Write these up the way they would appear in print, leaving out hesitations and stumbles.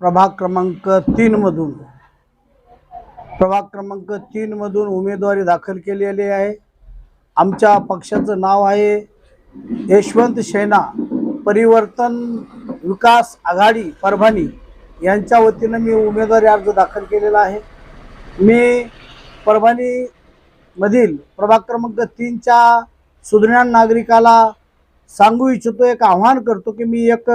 प्रभाग क्रमांक 3 मधून उमेदवारी दाखल केलेली आहे। आमच्या पक्षाचं नाव आहे यशवंत सेना परिवर्तन विकास आघाडी परभणी यांच्या वतीनं मी उमेदवारी अर्ज दाखल केलेला आहे। मी परभणी मधील प्रभाग क्रमांक 3 च्या सुज्ञान नागरिकाला सांगू इच्छितो, एक आव्हान करतो की मी एक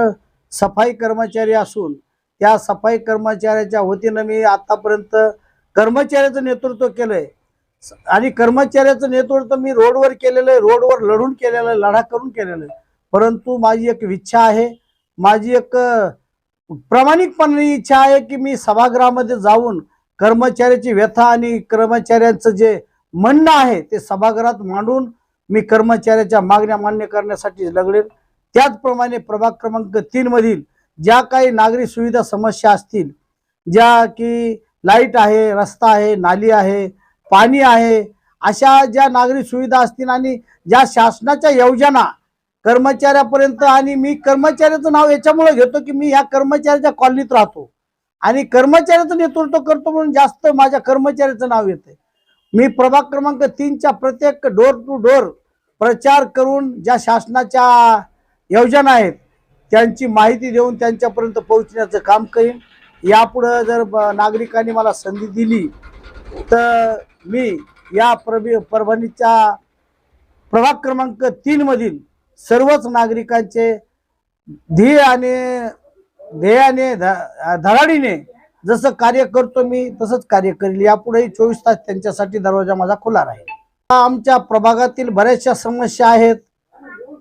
सफाई कर्मचारी असून त्या सफाई कर्मचाऱ्याच्या वतीनं मी आतापर्यंत कर्मचाऱ्याचं नेतृत्व केलंय आणि कर्मचाऱ्याचं नेतृत्व मी रोडवर केलेलं आहे, रोडवर लढून केलेलं आहे, लढा करून केलेलं आहे। परंतु माझी एक इच्छा आहे, माझी एक प्रामाणिकपणे इच्छा आहे की मी सभागृहामध्ये जाऊन कर्मचाऱ्याची व्यथा आणि कर्मचाऱ्यांचं जे म्हणणं आहे ते सभागृहात मांडून मी कर्मचाऱ्याच्या मागण्या मान्य करण्यासाठी लढेन। त्याचप्रमाणे प्रभाग क्रमांक 3 मधील ज्या काही नागरी सुविधा समस्या असतील, ज्या की लाईट आहे, रस्ता आहे, नाली आहे, पाणी आहे, अशा ज्या नागरी सुविधा असतील आणि ज्या शासनाच्या योजना कर्मचाऱ्यापर्यंत, आणि मी कर्मचाऱ्याचं नाव याच्यामुळे घेतो की मी ह्या कर्मचाऱ्याच्या कॉलनीत राहतो आणि कर्मचाऱ्याचं नेतृत्व करतो म्हणून जास्त माझ्या कर्मचाऱ्याचं नाव येते। मी प्रभाग क्रमांक 3 च्या प्रत्येक डोर टू डोर प्रचार करून ज्या शासनाच्या योजना आहेत त्यांची माहिती देऊन त्यांच्यापर्यंत पोहोचण्याचं काम करीन। यापुढे जर नागरिकांनी मला संधी दिली तर मी या परभणीच्या प्रभाग क्रमांक 3 मधील सर्वच नागरिकांचे ध्येयाने धडाडीने जसं कार्य करतो मी तसंच कार्य करेल। यापुढेही 24 तास त्यांच्यासाठी दरवाजा माझा खुला राहील। आमच्या प्रभागातील बऱ्याचशा समस्या आहेत।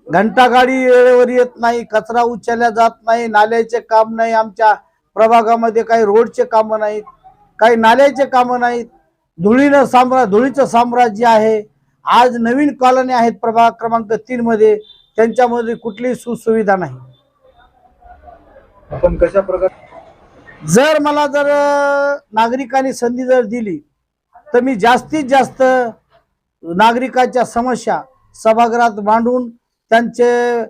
घंटागाडी वेळेवर येत नाही, कचरा उचलला जात नाही, नाल्याचे काम नाही, आमच्या प्रभागामध्ये काही रोडचे कामं नाहीत, काही नाल्याचे कामं नाहीत, धुळीचं साम्राज्य आहे। आज नवीन कॉलनी आहेत प्रभाग क्रमांक 3 मध्ये, त्यांच्यामध्ये कुठलीही सुसुविधा नाही। आपण कशा प्रकारे जर नागरिकांनी संधी जर दिली तर मी जास्तीत जास्त नागरिकांच्या समस्या सभागृहात मांडून त्यांचे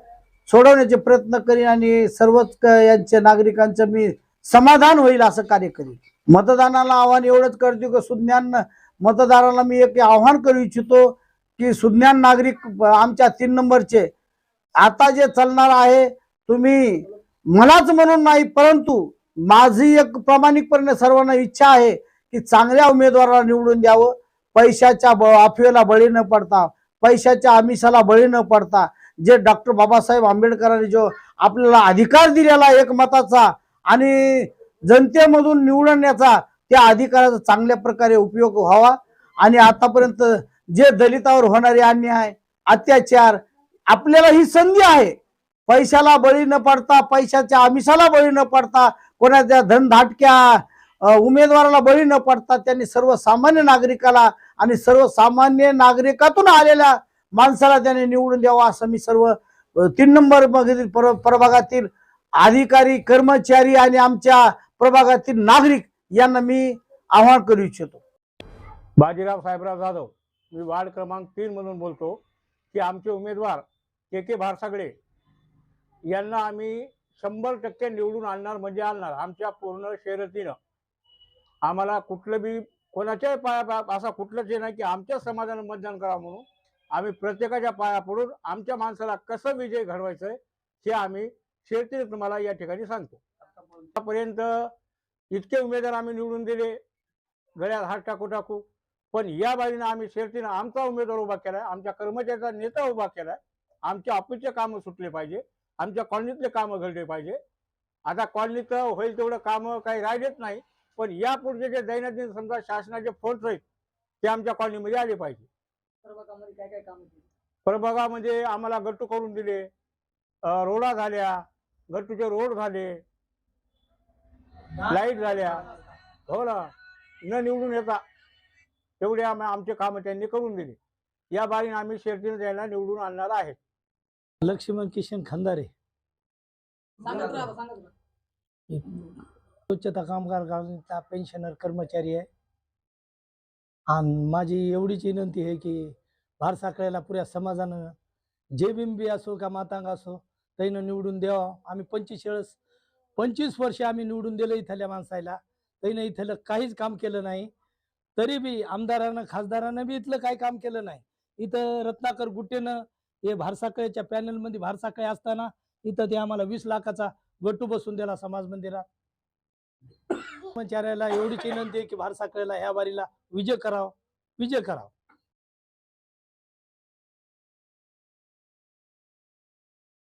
सोडवण्याचे प्रयत्न करीन आणि सर्वच यांचे नागरिकांचं मी समाधान होईल असं कार्य करीन। मतदानाला आव्हान एवढंच करतो की सुज्ञान मतदाराला मी एक आव्हान करू इच्छितो की सुज्ञान नागरिक आमच्या 3 नंबरचे आता जे चालणार आहे, तुम्ही मलाच म्हणून नाही परंतु माझी एक प्रामाणिकपणे सर्वांना इच्छा आहे की चांगल्या उमेदवाराला निवडून द्यावं। पैशाच्या अफवेला बळी न पडता, पैशाच्या आमिषाला बळी न पडता, जे डॉक्टर बाबासाहेब आंबेडकरांनी जो आपल्याला अधिकार दिलेला एक मताचा आणि जनतेमधून निवडण्याचा, त्या अधिकाराचा चांगल्या प्रकारे उपयोग व्हावा आणि आतापर्यंत जे दलितावर होणारे अन्याय अत्याचार, आपल्याला ही संधी आहे पैशाला बळी न पडता, पैशाच्या आमिषाला बळी न पडता, कोणाच्या धनधाटक्या उमेदवाराला बळी न पडता त्यांनी सर्वसामान्य नागरिकाला आणि सर्वसामान्य नागरिकातून आलेल्या माणसाला त्याने निवडून द्यावा असं मी सर्व 3 नंबर मधील प्रभागातील अधिकारी, कर्मचारी आणि आमच्या प्रभागातील नागरिक यांना मी आवाहन करू इच्छितो। बाजीराव साहेबराव जाधव, मी वार्ड क्रमांक 3 मधून बोलतो की आमचे उमेदवार के भारसागळे यांना आम्ही 100% निवडून आणणार म्हणजे आणणार। आमच्या पूर्ण शर्यतीनं आम्हाला कुठलं बी कोणाच्याही पाया असा कुठलंच हे नाही की आमच्या समाजानं मतदान करावं म्हणून आम्ही प्रत्येकाच्या पाया पडून आमच्या माणसाला कसं विजय घडवायचं हे आम्ही शर्यतीने तुम्हाला या ठिकाणी सांगतो। आतापर्यंत इतके उमेदवार आम्ही निवडून दिले, गळ्यात हात टाकू, पण या बाजूने आम्ही शर्यतीनं आमचा उमेदवार उभा केलाय, आमच्या कर्मचाऱ्याचा नेता उभा केलाय। आमच्या ऑफिसचे कामं सुटले पाहिजे, आमच्या कॉलनीतले कामं घडले पाहिजे। आता कॉलनीत होईल तेवढं कामं काही राहिलेच नाही, पण यापुढचे जे दैनंदिन समजा शासनाचे फंड्स आहेत ते आमच्या कॉलनीमध्ये आले पाहिजे। प्रभागामध्ये आम्हाला गट्टू करून दिले, रोडा झाल्या, गट्टूचे रोड झाले, लाईट झाल्या, हो ना, न निवडून येता तेवढे आमचे काम त्यांनी करून दिले। या बारीने आम्ही शर्यतीने त्यांना निवडून आणणार आहे। लक्ष्मण किशन खंदारे, स्वच्छता कामगार पेन्शनर कर्मचारी आहे आणि माझी एवढीच विनंती आहे की भारसाकळ्याला पुऱ्या समाजानं जे बिंबी असो का मातांग असो त्यानं निवडून द्यावा। आम्ही 45 25 वर्ष आम्ही निवडून दिलं इथल्या माणसाला, त्याने इथलं काहीच काम केलं नाही. तरी बी आमदारानं खासदारानं बी इथलं काही काम केलं नाही. इथं रत्नाकर गुट्टेनं हे भारसाकळ्याच्या पॅनलमध्ये भारसाकळे असताना इथं ते आम्हाला 20 लाखाचा गट्टू बसून दिला समाज मंदिरात. कर्मचाऱ्याला एवढीच विनंती आहे की भारसाकळ्याला ह्या बारीला विजय करावा.